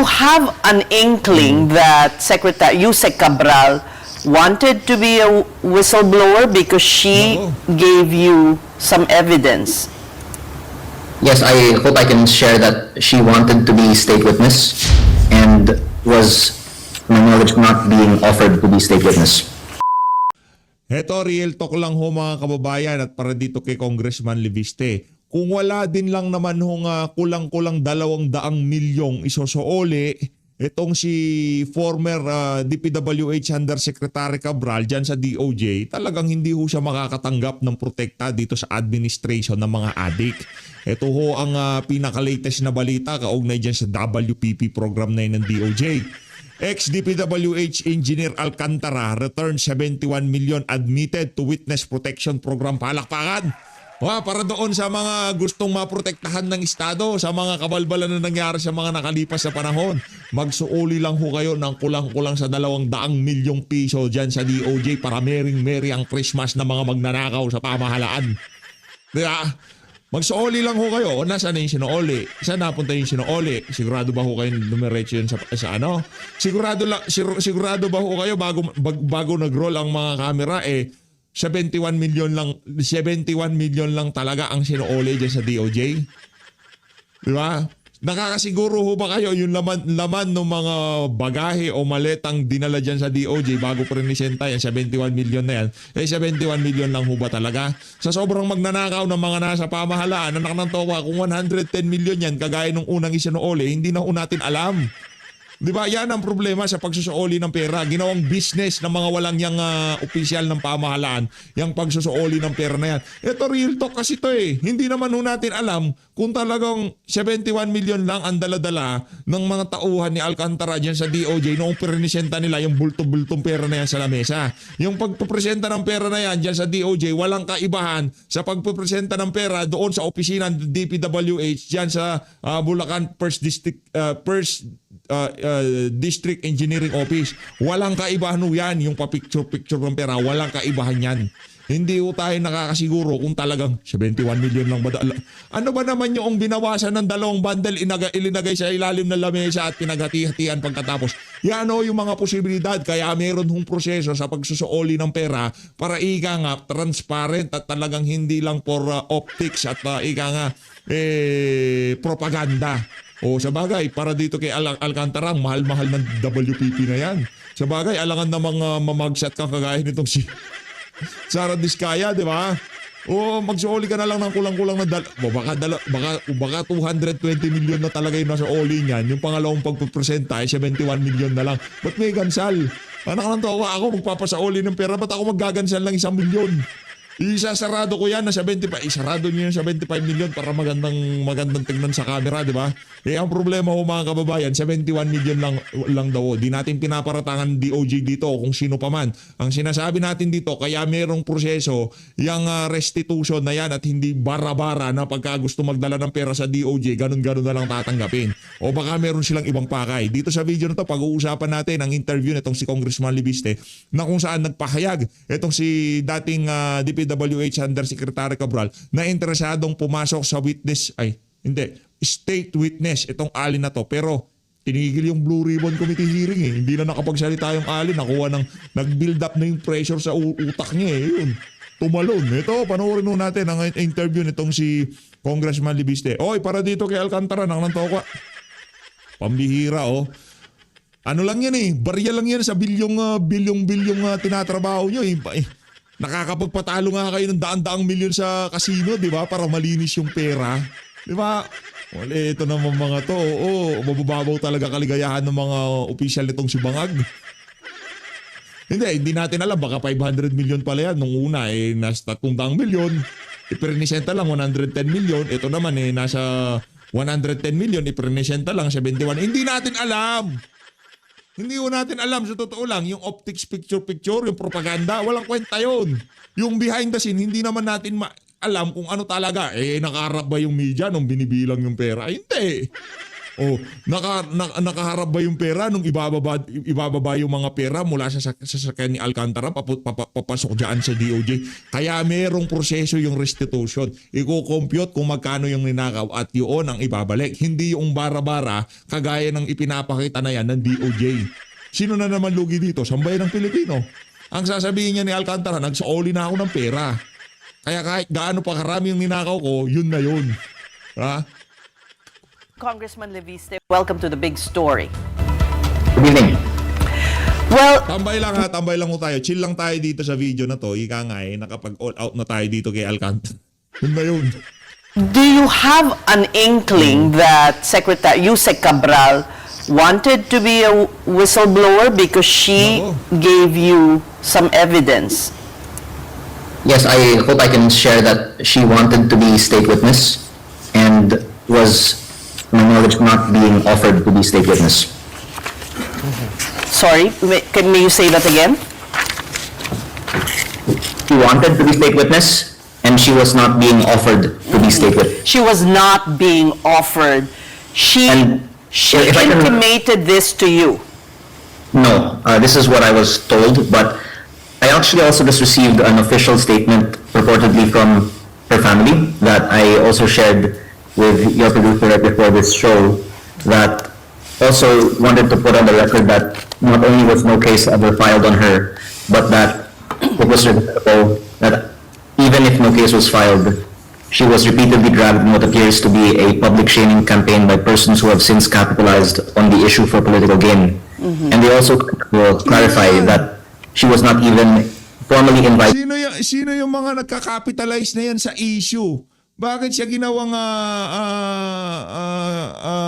have an inkling that Secretary Yusek Cabral wanted to be a whistleblower because she gave you some evidence? Yes, I hope I can share that she wanted to be state witness and was, to my knowledge, not being offered to be state witness. Heto, real talk lang ho mga kababayan at para dito kay Congressman Leviste. Kung wala din lang naman hong kulang-kulang 200 milyong isosoole, itong si former DPWH Undersecretary Cabral dyan sa DOJ, talagang hindi ho siya makakatanggap ng protekta dito sa administration ng mga adik. Ito ho ang pinaka-latest na balita kaugnay dyan sa WPP program na yun ng DOJ. Ex-DPWH Engineer Alcantara returned 71 million admitted to Witness Protection Program. Palakpakan! Para doon sa mga gustong maprotektahan ng Estado, sa mga kabalbalan na nangyari sa mga nakalipas na panahon, magsuuli lang ho kayo ng kulang-kulang sa 200 milyong piso dyan sa DOJ para mering-meri ang Christmas na mga magnanakaw sa pamahalaan. Diba? Magsuoli lang ho kayo. Nasaan na yung sinuoli? Saan napunta yung sinuoli? Sigurado ba ho kayo dumiretso yun sa ano? Sigurado ba ho kayo bago nag-roll ang mga camera 71 million lang talaga ang sinuoli dyan sa DOJ? Diba? Nakakasiguro ho ba kayo yung laman ng mga bagahe o maletang dinala dyan sa DOJ bago presenta yan, 71 million na yan, 71 million lang ho ba talaga? Sa sobrang magnanakaw ng mga nasa pamahalaan, anak ng toka, kung 110 million yan, kagaya nung unang isinuoli, hindi na ho natin alam. Di ba? Yan ang problema sa pagsusuoli ng pera. Ginawang business ng mga walang yang opisyal ng pamahalaan, yung pagsusuoli ng pera na yan. Ito real talk kasi ito Hindi naman ho natin alam kung talagang 71 million lang ang daladala ng mga tauhan ni Alcantara dyan sa DOJ noong presenta nila yung bulto-bultong pera na yan sa lamesa. Yung pagpupresenta ng pera na yan dyan sa DOJ, walang kaibahan sa pagpupresenta ng pera doon sa opisina ng DPWH dyan sa Bulacan District Engineering Office. Walang kaibahan yan. Yung pa-picture-picture ng pera, walang kaibahan yan. Hindi ho tayo nakakasiguro kung talagang 71 million lang ba. Ano ba naman yung binawasan ng 2 bundle, ilinagay sa ilalim ng lamesa at pinaghati-hatian pagkatapos. Yan ho yung mga posibilidad. Kaya meron hong proseso sa pagsusuoli ng pera para ika nga transparent at talagang hindi lang for optics at ika nga propaganda. O sa bagay, para dito kay Alcantara, mahal-mahal ng WPP na yan. Sa bagay, alangan na mga mamagsat ka kagaya nitong si Sara Diskaya, di ba? O magsuoli ka na lang ng kulang-kulang na baka 220 million na talaga yung nasa oli niyan. Yung pangalawang pagpupresenta ay 71 million na lang. Ba't may gansal? Anak lang to ako magpapasaoli ng pera. Ba't ako magagansal lang 1 milyon? Isasarado ko yan na 75. Isarado niyo yung 75 million para magandang tingnan sa camera, di ba? Ang problema ho mga kababayan, 71 million lang daw. Di natin pinaparatangan DOJ dito kung sino pa man. Ang sinasabi natin dito, kaya merong proseso yung restitution na yan at hindi bara-bara na pagka gusto magdala ng pera sa DOJ, ganun-ganun na lang tatanggapin. O baka meron silang ibang pakay. Dito sa video na to, pag-uusapan natin ang interview nitong si Congressman Leviste na kung saan nagpahayag itong si dating DPWH Undersecretary Cabral na interesadong pumasok sa state witness itong alin na to. Pero tinigil yung Blue Ribbon Committee hearing Hindi na nakapagsalita yung alin. Nag-build up na yung pressure sa utak niya Yun. Tumalon. Ito, panoorin natin ang interview nitong si Congressman Leviste. Oy, para dito kay Alcantara, nang nantoka. Pambihira Ano lang yan barya lang yan sa bilyong tinatrabaho nyo Nakakapagpatalo nga kayo ng daan-daang milyon sa casino, di ba? Para malinis yung pera. Di ba? Well, ito naman mga to. Mabababaw talaga kaligayahan ng mga opisyal nitong si Bangag. Hindi natin alam. Baka 500 million pala yan. Nung una, nasa 300 milyon. Ipresenta lang 110 million. Ito naman, nasa 110 million. Ipresenta lang 71. Hindi natin alam. Hindi ko natin alam, sa totoo lang, yung optics picture, yung propaganda, walang kwenta yun. Yung behind the scene, hindi naman natin alam kung ano talaga. Nakaharap ba yung media nung binibilang yung pera? Hindi. Nakaharap ba yung pera nung ibababa yung mga pera mula sa sasakyan ni Alcantara papasok dyan sa DOJ? Kaya merong proseso yung restitution. Iko-compute kung magkano yung ninakaw at yun ang ibabalik. Hindi yung bara-bara kagaya ng ipinapakita na yan ng DOJ. Sino na naman lugi dito? Sambayan ng Pilipino. Ang sasabihin niya ni Alcantara, nagsaoli na ako ng pera. Kaya kahit gaano pa karami yung ninakaw ko, yun na yun. Ha? Congressman Leviste, welcome to the big story. Good evening. Well, Tambay lang ho tayo. Chill lang tayo dito sa video na to. Ika nga nakapag-all out na tayo dito kay Alcantara. Yun na yun. do you have an inkling that Secretary Yusek Cabral wanted to be a whistleblower because she Nako. gave you some evidence? Yes, I hope I can share that she wanted to be state witness and was, to my knowledge, not being offered to be state witness. Sorry, may you say that again? She wanted to be state witness and she was not being offered to be state witness. She was not being offered. She And if I can- intimated this to you. No, this is what I was told, but I actually also just received an official statement purportedly from her family that I also shared with your producer right before this show, that also wanted to put on the record that not only was no case ever filed on her, but that it was regrettable that even if no case was filed, she was repeatedly dragged in what appears to be a public shaming campaign by persons who have since capitalized on the issue for political gain. And they also will clarify that she was not even formally invited. Sino yung mga nagka-capitalize na yan sa issue? Bakit siya ginawang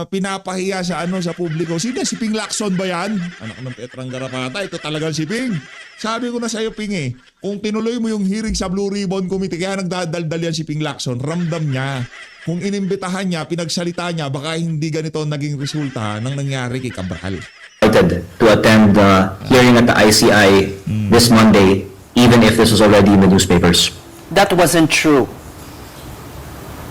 pinapahiya sa sa publiko? Sino? Si Ping Lacson ba yan? Anak ng Petrang Garapata, ito talagang si Ping. Sabi ko na sa'yo, Ping kung tinuloy mo yung hearing sa Blue Ribbon Committee, kaya nagdadaldal yan si Ping Lacson, ramdam niya. Kung inimbitahan niya, pinagsalita niya, baka hindi ganito naging resulta ng nangyari kay Cabral. To attend the hearing at the ICI this Monday, even if this was already in the newspapers. That wasn't true.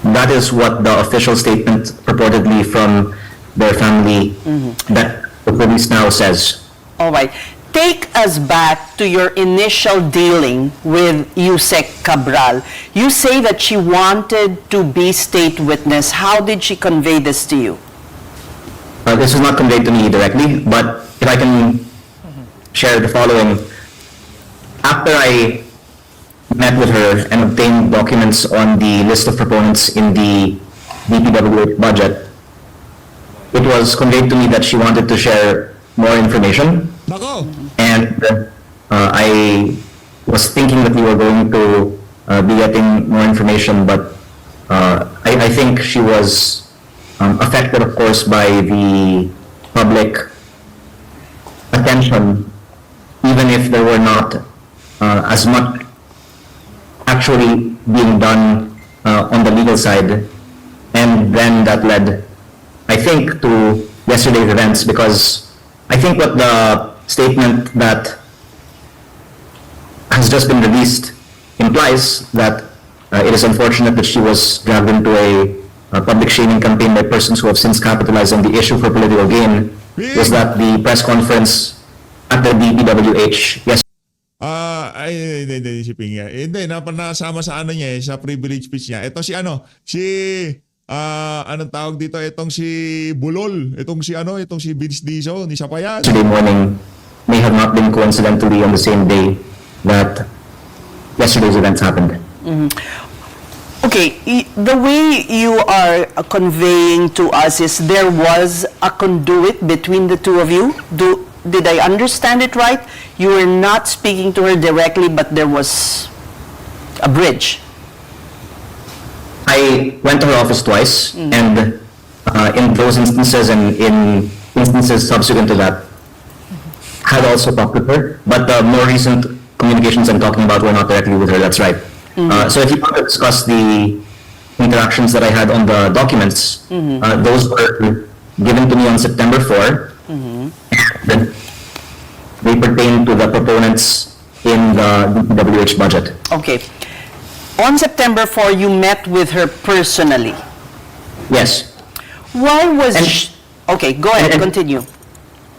That is what the official statement purportedly from their family that the police now says. All right. Take us back to your initial dealing with Yusek Cabral. You say that she wanted to be state witness. How did she convey this to you? This is not conveyed to me directly, but if I can share the following. After I met with her and obtained documents on the list of proponents in the DPWH budget, it was conveyed to me that she wanted to share more information. Nako! And I was thinking that we were going to be getting more information, but I think she was affected, of course, by the public attention, even if there were not as much actually being done on the legal side. And then that led, I think, to yesterday's events, because I think what the statement that has just been released implies that it is unfortunate that she was dragged into a public shaming campaign by persons who have since capitalized on the issue for political gain, was that the press conference at the DPWH Hindi, si Ping yan. Hindi, nasama sa niya sa privilege speech niya. Ito anong tawag dito? Itong si Bulol. Itong si Vince Dizon. Isa pa yan. yesterday morning may have not been coincidentally on the same day that yesterday's events happened. Okay, the way you are conveying to us is there was a conduit between the two of you. Did I understand it right? You were not speaking to her directly, but there was a bridge. I went to her office twice, and in those instances and in instances subsequent to that, had also talked with her. But the more recent communications I'm talking about were not directly with her, that's right. So if you want to discuss the interactions that I had on the documents, those were given to me on September 4, and they pertain to the proponents in the DPWH budget. Okay. On September 4, you met with her personally. Yes. Why was And- Okay, go ahead, And- continue.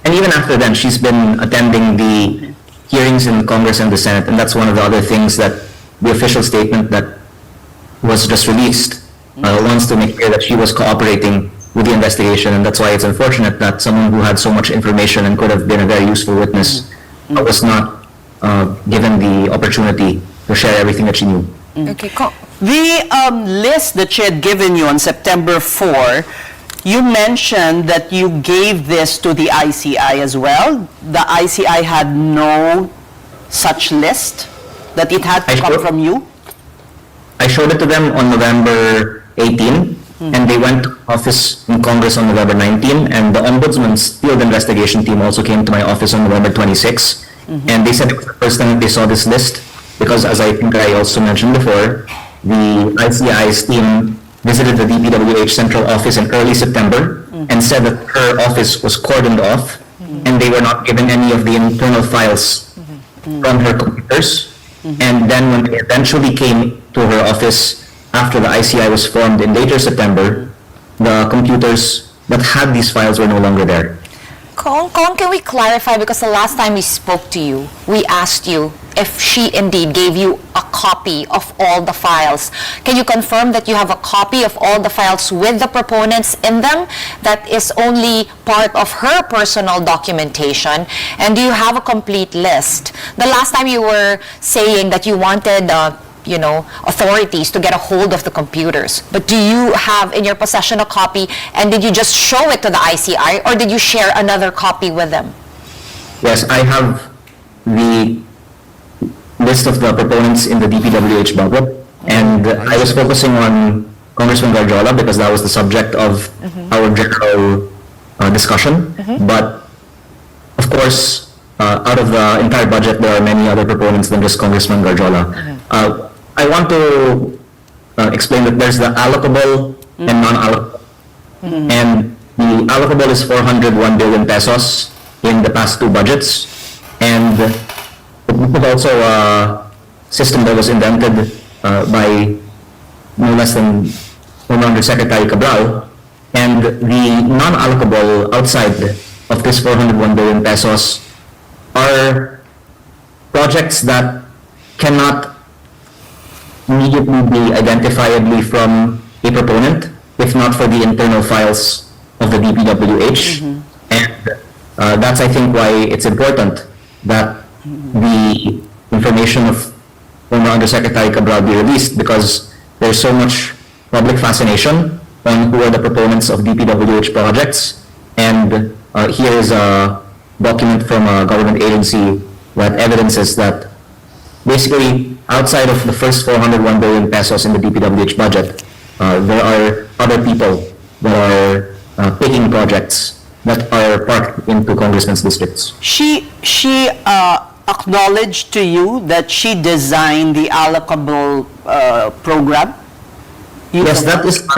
And even after then, she's been attending the hearings in Congress and the Senate, and that's one of the other things that the official statement that was just released wants to make clear that she was cooperating with the investigation, and that's why it's unfortunate that someone who had so much information and could have been a very useful witness was not given the opportunity to share everything that she knew. Okay, The list that she had given you on September 4, you mentioned that you gave this to the ICI as well. The ICI had no such list, that it had to I come sure- from you? I showed it to them on November 18, and they went to office in Congress on November 19, and the Ombudsman's field investigation team also came to my office on November 26, and they said it was the first time that they saw this list, because as I think I also mentioned before, the ICI's team visited the DPWH central office in early September and said that her office was cordoned off, and they were not given any of the internal files from her computers. And then when they eventually came to her office after the ICI was formed in later September, the computers that had these files were no longer there. Kong, can we clarify, because the last time we spoke to you, we asked you if she indeed gave you a copy of all the files. Can you confirm that you have a copy of all the files with the proponents in them that is only part of her personal documentation? And do you have a complete list? The last time you were saying that you wanted authorities to get a hold of the computers. But do you have in your possession a copy, and did you just show it to the ICI, or did you share another copy with them? Yes, I have the list of the proponents in the DPWH budget, and I was focusing on Congressman Garjola because that was the subject of our general discussion. But of course, out of the entire budget, there are many other proponents than just Congressman Garjola. I want to explain that there's the allocable and non-allocable. And the allocable is 401 billion pesos in the past two budgets. And this is also a system that was invented by no less than former Undersecretary Cabral. And the non-allocable outside of this 401 billion pesos are projects that cannot immediately be identifiably from a proponent, if not for the internal files of the DPWH. And that's, I think, why it's important that the information of former Undersecretary Cabral be released, because there's so much public fascination on who are the proponents of DPWH projects. And here is a document from a government agency that evidences that basically, outside of the first 401 billion pesos in the DPWH budget, there are other people that are picking projects that are parked into congressmen's districts. She acknowledged to you that she designed the allocable program? You Yes, know that is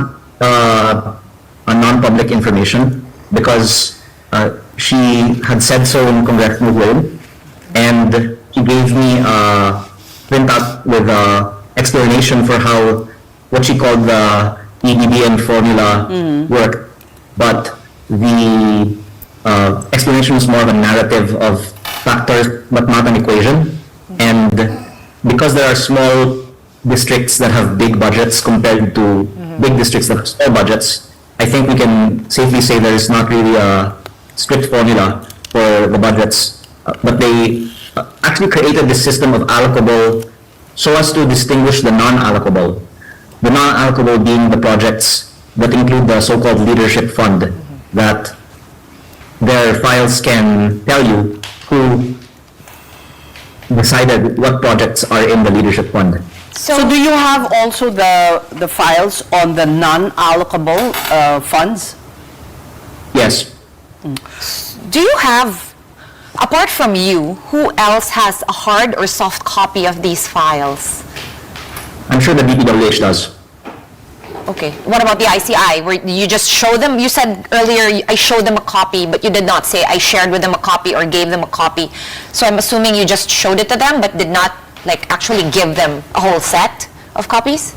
a non-public information because she had said so in congressional hearing, and she gave me a printout with an explanation for how what she called the EBBN formula worked, but the explanation was more of a narrative of factors but not an equation. And because there are small districts that have big budgets compared to big districts that have small budgets, I think we can safely say there is not really a strict formula for the budgets, but they actually created this system of allocable so as to distinguish the non-allocable. The non-allocable being the projects that include the so-called leadership fund, that their files can tell you who decided what projects are in the leadership fund. So do you have also the files on the non-allocable funds? Yes. Do you have, apart from you, who else has a hard or soft copy of these files? I'm sure the DPWH does. Okay, what about the ICI? Where you just show them, you said earlier, I showed them a copy, but you did not say I shared with them a copy or gave them a copy. So I'm assuming you just showed it to them, but did not actually give them a whole set of copies?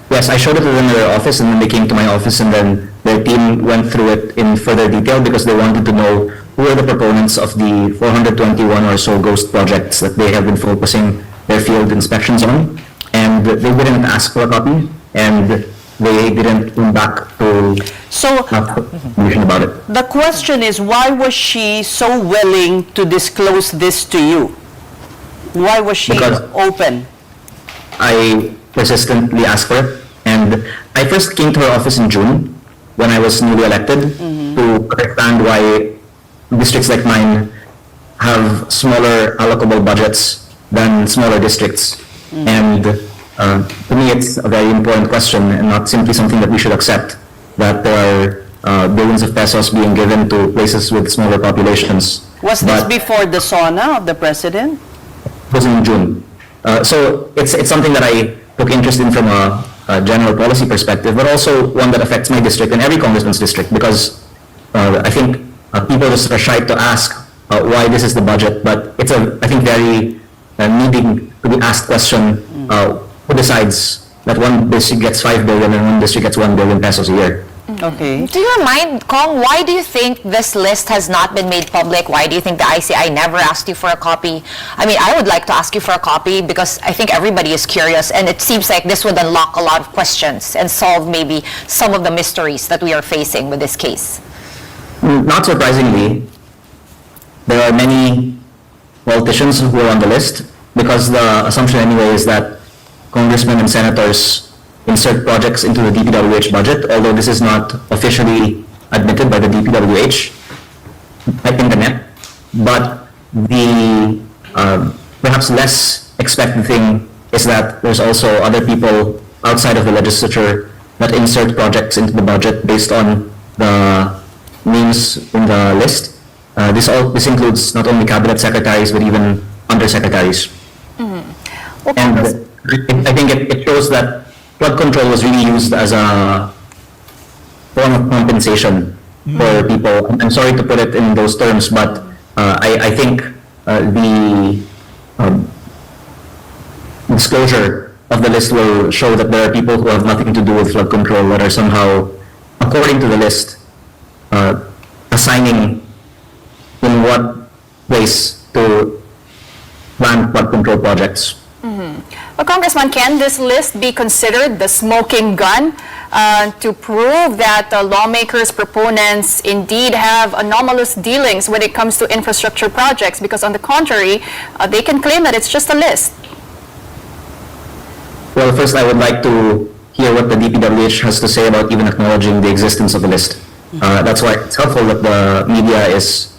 Yes, I showed it to them in their office, and then they came to my office, and then their team went through it in further detail because they wanted to know who are the proponents of the 421 or so ghost projects that they have been focusing their field inspections on. And they didn't ask for a copy, and they didn't come back to So have information about it. the question is, why was she so willing to disclose this to you? Why was she Because- open? I persistently asked for it, and I first came to her office in June when I was newly elected to understand why districts like mine have smaller allocable budgets than smaller districts. And to me, it's a very important question and not simply something that we should accept, that there are billions of pesos being given to places with smaller populations. Was this But- before the SONA of the president? was in June. So it's something that I took interest in from a general policy perspective, but also one that affects my district and every congressman's district, because I think people just are shy to ask why this is the budget, but it's a, I think, very needing to be asked question, who decides that one district gets 5 billion and one district gets 1 billion pesos a year? Okay. Do you mind, Kong, why do you think this list has not been made public? Why do you think the ICI never asked you for a copy? I mean, I would like to ask you for a copy because I think everybody is curious, and it seems like this would unlock a lot of questions and solve maybe some of the mysteries that we are facing with this case. Not surprisingly, there are many politicians who are on the list, because the assumption anyway is that congressmen and senators insert projects into the DPWH budget, although this is not officially admitted by the DPWH, I think the net. But the perhaps less expected thing is that there's also other people outside of the legislature that insert projects into the budget based on the names in the list. This includes not only cabinet secretaries but even undersecretaries. Well, And Congress- I think it shows that flood control was really used as a form of compensation for people. I'm sorry to put it in those terms, but I think the disclosure of the list will show that there are people who have nothing to do with flood control that are somehow, according to the list, assigning in what place to plan flood control projects. Well, Congressman, can this list be considered the smoking gun to prove that lawmakers, proponents indeed have anomalous dealings when it comes to infrastructure projects? Because on the contrary, they can claim that it's just a list. Well, first I would like to hear what the DPWH has to say about even acknowledging the existence of the list. That's why it's helpful that the media is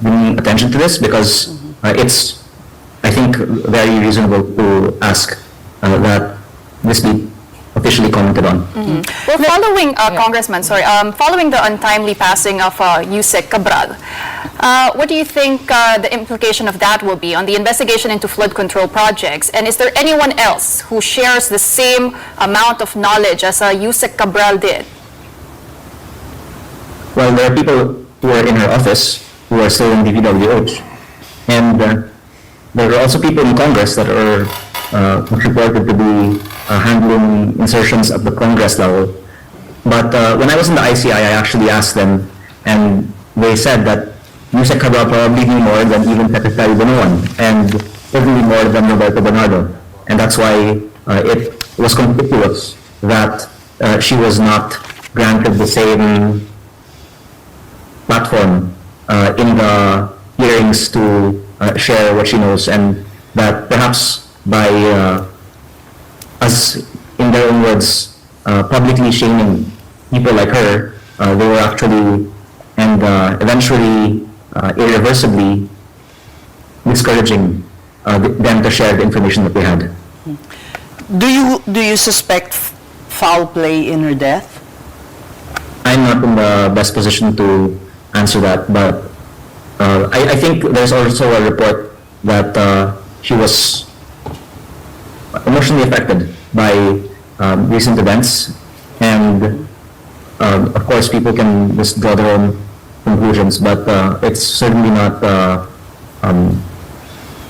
bringing attention to this, because it's, I think, very reasonable to ask that this be officially commented on. Well, following, Congressman, following the untimely passing of Yusek Cabral, what do you think the implication of that will be on the investigation into flood control projects? And is there anyone else who shares the same amount of knowledge as Yusek Cabral did? Well, there are people who are in her office who are still in DPWH, and there are also people in Congress that are reported to be handling insertions at the Congress level. But when I was in the ICI, I actually asked them, and they said that Yusek Cabral probably knew more than even Secretary Binoan, and certainly more than Roberto Bernardo. And that's why it was conspicuous that she was not granted the same platform in the hearings to share what she knows, and that perhaps by us, in their own words, publicly shaming people like her, they were actually and eventually irreversibly discouraging them to share the information that they had. Do you suspect foul play in her death? I'm not in the best position to answer that, but I think there's also a report that she was emotionally affected by recent events, and of course people can just draw their own conclusions, but it's certainly not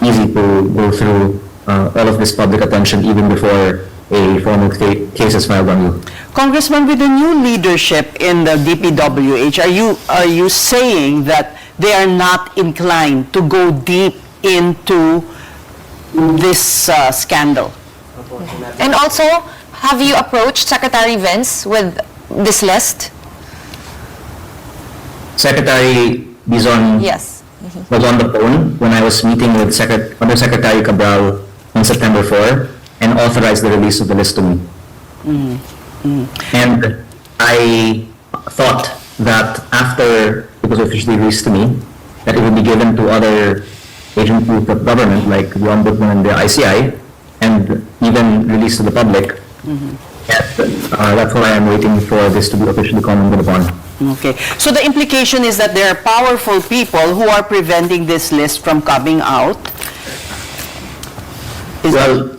easy to go through all of this public attention even before a formal case is filed on you. Congressman, with the new leadership in the DPWH, are you saying that they are not inclined to go deep into this scandal? And also, have you approached Secretary Vince with this list? Secretary Dizon Yes. was on the phone when I was meeting with Undersecretary Cabral on September 4 and authorized the release of the list to me. And I thought that after it was officially released to me, that it would be given to other agencies of government like the Ombudsman and the ICI, and even released to the public. And, that's why I'm waiting for this to be officially commented upon. Okay. So the implication is that there are powerful people who are preventing this list from coming out? Well,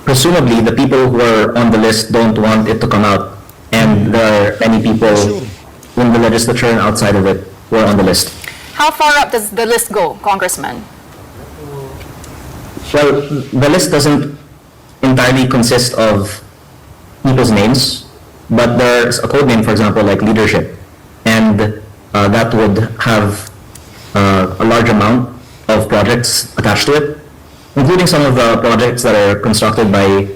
presumably the people who are on the list don't want it to come out, and there are many people in the legislature and outside of it who are on the list. How far up does the list go, Congressman? Well, the list doesn't entirely consist of people's names, but there's a code name, for example, like leadership, and that would have a large amount of projects attached to it, including some of the projects that are constructed by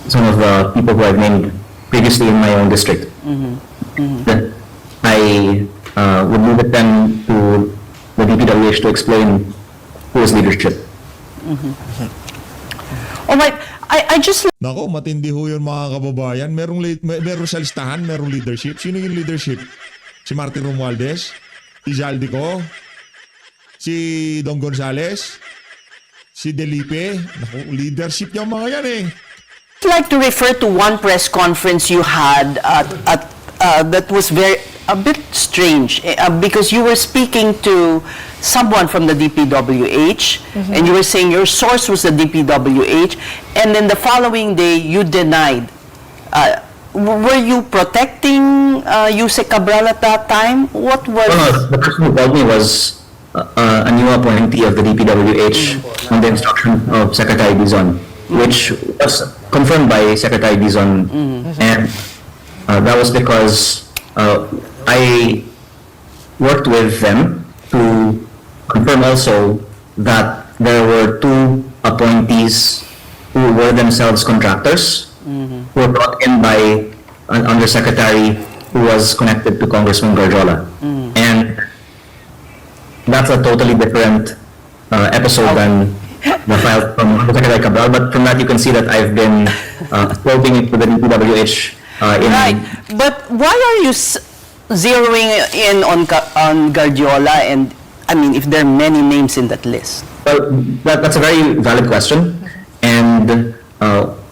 some of the people who I've named previously in my own district. Then I would leave it then to the DPWH to explain who is leadership. All right. I just Nako, matindi ho yun mga kababayan. Merong sa listahan, merong leadership. Sino yung leadership? Si Martin Romualdez? Si Zaldico? Si Don Gonzales? Si Delipe? Naku, leadership yung mga yan eh. like to refer to one press conference you had that was a bit strange because you were speaking to someone from the DPWH and you were saying your source was the DPWH, and then the following day you denied. Were you protecting Yusek Cabral at that time? What was... No, the person who called me was a new appointee of the DPWH on the instruction of Secretary Dizon, which was confirmed by Secretary Dizon, and that was because I worked with them to confirm also that there were two appointees who were themselves contractors, who were brought in by an undersecretary who was connected to Congressman Garjola. And that's a totally different episode than the file from Secretary Cabral, but from that you can see that I've been quoting it to the DPWH in... Right, but why are you zeroing in on Guardiola, and I mean, if there are many names in that list? Well, that's a very valid question, and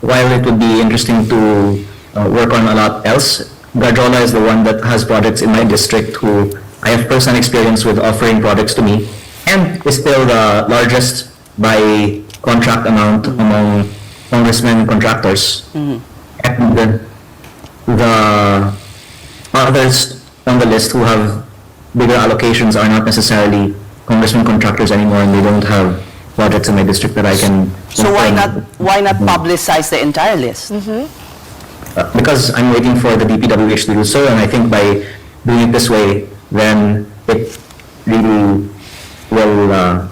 while it would be interesting to work on a lot else, Guardiola is the one that has projects in my district who I have first-hand experience with offering projects to me, and is still the largest by contract amount among congressmen contractors. And the others on the list who have bigger allocations are not necessarily congressmen contractors anymore, and they don't have projects in my district that I can... So why not publicize the entire list? Because I'm waiting for the DPWH to do so, and I think by doing it this way, then it really will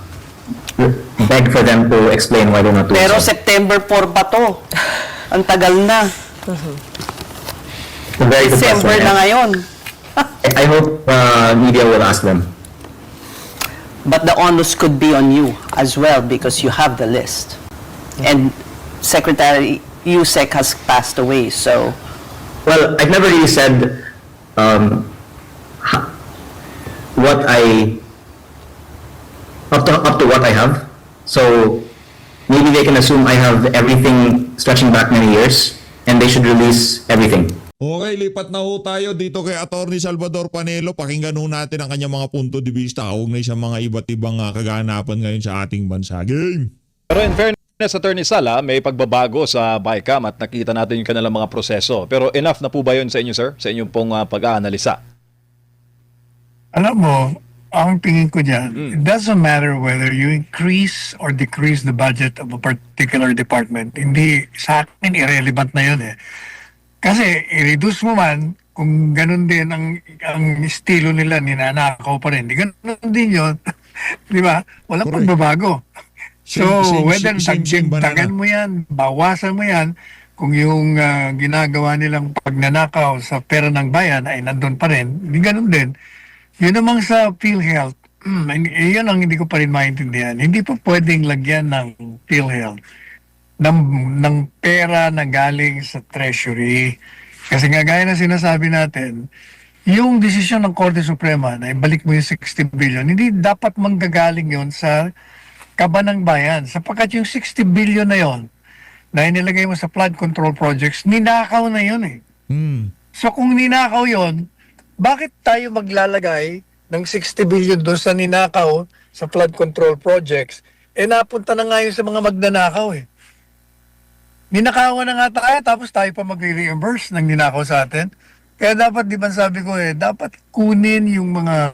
beg for them to explain why they're not doing Pero so. September 4 pa to. Ang tagal na. A very good December question. na ngayon. I hope media will ask them. But the onus could be on you as well because you have the list. And Secretary Yusek has passed away, so... Well, I've never really said what I... Up to what I have. So maybe they can assume I have everything stretching back many years, and they should release everything. Okay, lipat na ho tayo dito kay Attorney Salvador Panelo. Pakinggan ho natin ang kanyang mga punto de vista kaugnay sa mga iba't ibang kaganapan ngayon sa ating bansa. Game! Pero in fairness, Attorney Sala, may pagbabago sa BICAM at nakita natin yung kanilang mga proseso. Pero enough na po ba yun sa inyo, sir? Sa inyong pong pag-aanalisa? Alam mo, ang tingin ko dyan, it doesn't matter whether you increase or decrease the budget of a particular department. Hindi, sa akin, irrelevant na yun eh. Kasi, i-reduce mo man, kung ganun din ang estilo nila, ninanakaw pa rin. Di ganun din yun. Di ba? Walang Correct. pagbabago. So, whether same banana. dagdagan mo yan, bawasan mo yan, kung yung ginagawa nilang pagnanakaw sa pera ng bayan ay nandun pa rin, di ganun din. Yun namang sa PhilHealth, yun ang hindi ko pa rin maintindihan. Hindi pa pwedeng lagyan ng PhilHealth ng pera na galing sa Treasury. Kasi nga gaya na sinasabi natin, yung desisyon ng Korte Suprema na ibalik mo yung 60 billion, hindi dapat manggagaling yon sa kaba ng bayan. Sapagkat yung 60 billion na yon na inilagay mo sa flood control projects, ninakaw na yun eh. So kung ninakaw yon, bakit tayo maglalagay ng 60 billion doon sa ninakaw sa flood control projects? Eh napunta na nga yun sa mga magnanakaw eh. Ninakawan na nga tayo tapos tayo pa mag-reimburse ng ninakaw sa atin. Kaya dapat, di ba sabi ko dapat kunin yung mga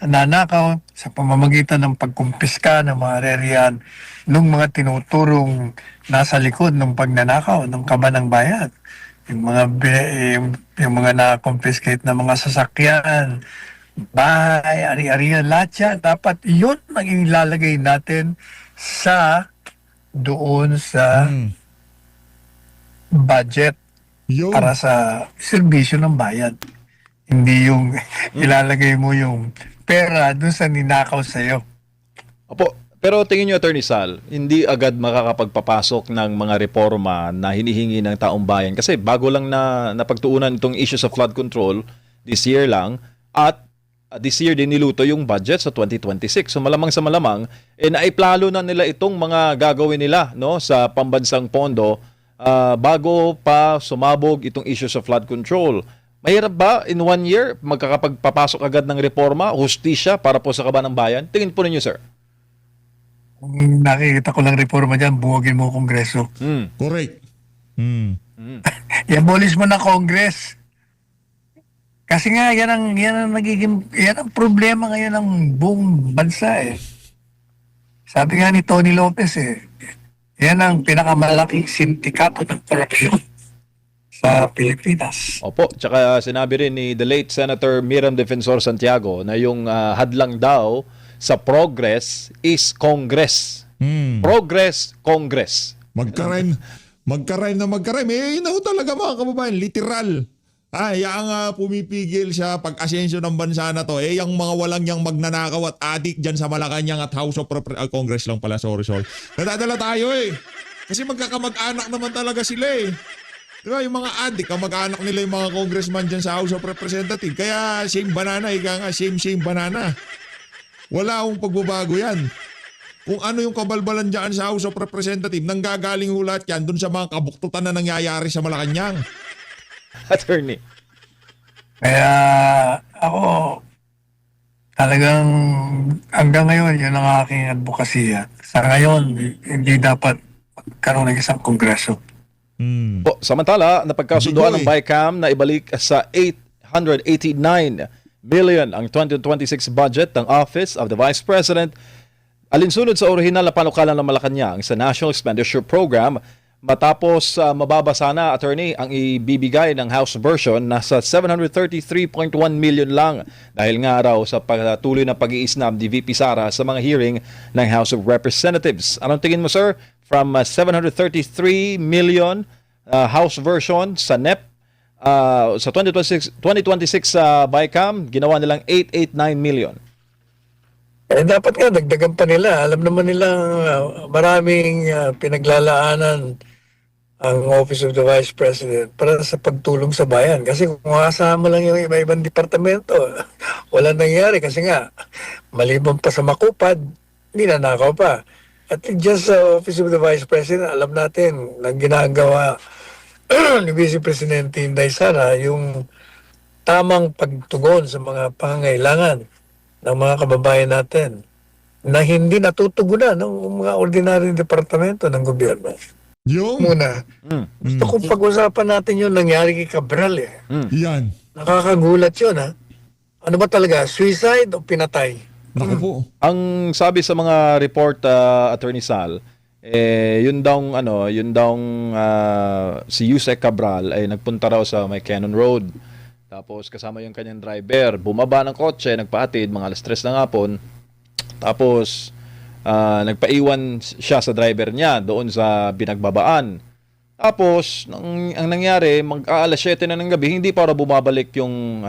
nanakaw sa pamamagitan ng pagkumpiska ng mga reriyan ng mga tinuturong nasa likod ng pagnanakaw ng kaba ng bayan. Yung mga na-confiscate na mga sasakyan, bahay, ari-arian, lahat yan. Dapat yun ang ilalagay natin doon sa budget Yun. para sa serbisyo ng bayan. Hindi yung ilalagay mo yung pera doon sa ninakaw sa'yo. Opo, pero tingin nyo, Attorney Sal, hindi agad makakapagpapasok ng mga reforma na hinihingi ng taong bayan kasi bago lang na napagtuunan itong issue sa flood control this year lang at this year din niluto yung budget sa 2026. So malamang sa malamang, naiplano na nila itong mga gagawin nila no, sa pambansang pondo bago pa sumabog itong issue sa flood control. Mahirap ba in 1 year magkakapagpapasok agad ng reforma, hustisya para po sa kaban ng bayan? Tingin po ninyo, sir. Kung nakikita ko lang reforma dyan, buwagin mo Kongreso. Correct. I-abolish mo na Congress. Kasi nga, yan ang problema ngayon ng buong bansa eh. Sabi nga ni Tony Lopez yan ang pinakamalaking sindikato ng korupsyon sa Pilipinas. Opo, tsaka sinabi rin ni the late Senator Miriam Defensor Santiago na yung hadlang daw sa progress is Congress. Progress, Congress. Magka-rhyme na magka-rhyme. Yun na ho talaga mga kababayan, literal. Yang pumipigil siya pag-asensyo ng bansa na to, yung mga walang yang magnanakaw at adik dyan sa Malacanang at House of Congress lang pala, sorry. Nadadala tayo Kasi magkakamag-anak naman talaga sila Diba, yung mga adik, kamag-anak nila yung mga congressman dyan sa House of Representatives. Kaya same banana, same banana. Wala akong pagbabago yan. Kung ano yung kabalbalan dyan sa House of Representatives, nanggagaling hulat yan dun sa mga kabuktutan na nangyayari sa Malacanang. Attorney. Kaya ako, talagang hanggang ngayon, yun ang aking advokasya. Sa ngayon, hindi dapat magkaroon ng isang kongreso. Po, samantala, napagkasunduan ng BICAM na ibalik sa 889 million ang 2026 budget ng Office of the Vice President. Alinsunod sa orihinal na panukala ng Malacanang sa National Expenditure Program, matapos mababasa na, attorney, ang ibibigay ng House version nasa 733.1 million lang dahil nga raw sa patuloy na pag-iisnab ni VP Sara sa mga hearing ng House of Representatives. Anong tingin mo, sir? From 733 million House version sa NEP sa 2026 BICAM, ginawa nilang 889 million. Dapat nga, dagdagan pa nila. Alam naman nila maraming pinaglalaanan ang Office of the Vice President para sa pagtulong sa bayan. Kasi kung kasama lang yung iba-ibang departamento, wala nangyari kasi nga, maliban pa sa makupad, hindi nanakaw pa. At just sa Office of the Vice President, alam natin na ginagawa ni Vice Presidente Inday Sara yung tamang pagtugon sa mga pangangailangan ng mga kababayan natin na hindi natutugunan ng mga ordinaryong departamento ng gobyerno. Yung? Muna, gusto kong pag-usapan natin yung nangyari kay Cabral Yan. Nakakagulat yun Ano ba talaga? Suicide o pinatay? Naku po. Ang sabi sa mga report, Attorney Sal, yun daw si Yusek Cabral ay nagpunta raw sa may Cannon Road. Tapos kasama yung kanyang driver, bumaba ng kotse, nagpahatid mga alas 3 ng hapon. Tapos nagpaiwan siya sa driver niya doon sa binagbabaan. Tapos ang nangyari, mag-aalas 7 na ng gabi, hindi para bumabalik yung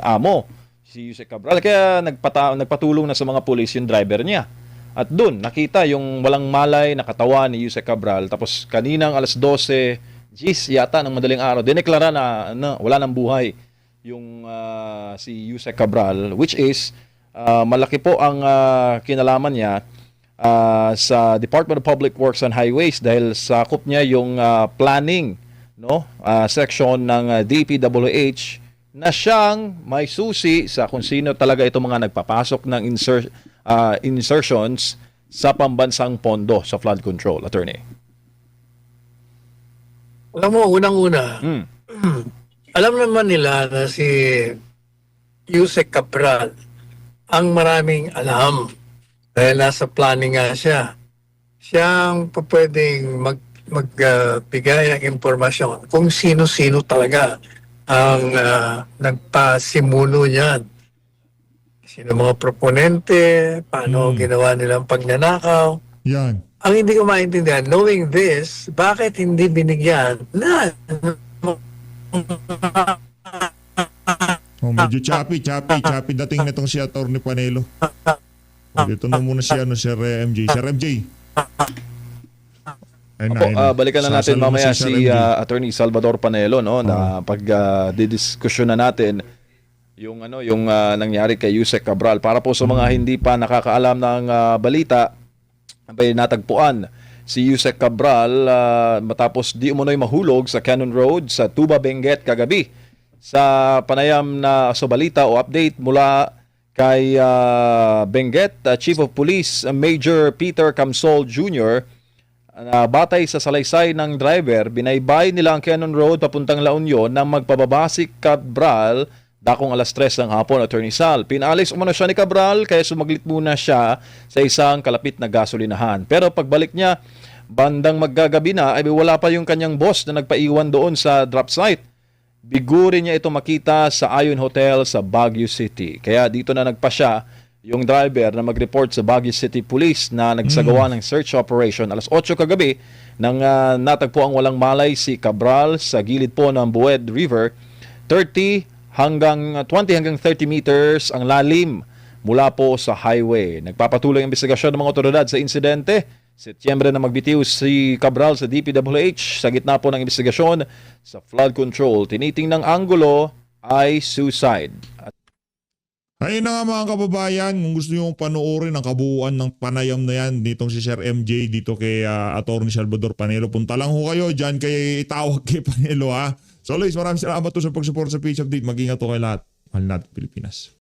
amo, si Yusek Cabral. Kaya nagpatulong na sa mga pulis yung driver niya. At doon, nakita yung walang malay na katawan ni Yusek Cabral. Tapos kaninang alas 12, yata ng madaling araw, dineklara na wala nang buhay yung si Yusek Cabral, which is malaki po ang kinalaman niya sa Department of Public Works and Highways dahil sakop niya yung planning section ng DPWH na siyang may susi sa kung sino talaga itong mga nagpapasok ng insertions sa pambansang pondo sa flood control, attorney. Alam mo, unang-una, alam naman nila na si Yusek Cabral ang maraming alam dahil nasa planning nga siya. Siyang pwedeng magbigay ng impormasyon kung sino-sino talaga ang nagpasimulo niyan. Sino mga proponente, paano ginawa nilang pagnanakaw. Yan. Ang hindi ko maintindihan, knowing this, bakit hindi binigyan na Medyo choppy dating nitong si Atty. Panelo. Dito na muna si Sir MJ. Sir MJ. Balikan na natin mamaya si Attorney Salvador Panelo na pag-didiskusyon na natin yung nangyari kay Yusek Cabral. Para po sa mga hindi pa nakakaalam ng balita, may natagpuan si Yusek Cabral matapos di umunoy mahulog sa Cannon Road sa Tuba, Benguet kagabi. Sa panayam na sa balita o update mula kay Benguet Chief of Police Major Peter Camsol Jr., batay sa salaysay ng driver, binaybay nila ang Cannon Road papuntang La Union nang magpababa si Cabral dakong alas 3 ng hapon, Attorney Sal. Pinalis umano siya ni Cabral kaya sumaglit muna siya sa isang kalapit na gasolinahan. Pero pagbalik niya, bandang maggagabi na, ay wala pa yung kanyang boss na nagpaiwan doon sa drop site. Bigurin niya ito makita sa Ayon Hotel sa Baguio City. Kaya dito na nagpa siya yung driver na mag-report sa Baguio City Police na nagsagawa ng search operation alas 8 kagabi nang natagpo ang walang malay si Cabral sa gilid po ng Bued River. 20 hanggang 30 meters ang lalim mula po sa highway. Nagpapatuloy ang investigasyon ng mga otoridad sa insidente. Setyembre na magbitiw si Cabral sa DPWH sa gitna po ng investigasyon sa flood control. Tinitingnang anggulo ay suicide. Ayun na nga mga kababayan, kung gusto nyo panoorin ang kabuuan ng panayam na yan nitong si Sir MJ dito kay Atty. Salvador Panelo, punta lang ho kayo dyan kay itawag kay Panelo ha. So Luis, maraming salamat po sa pag-support sa Page Update. Mag-ingat po kayo lahat. Mahal natin Pilipinas.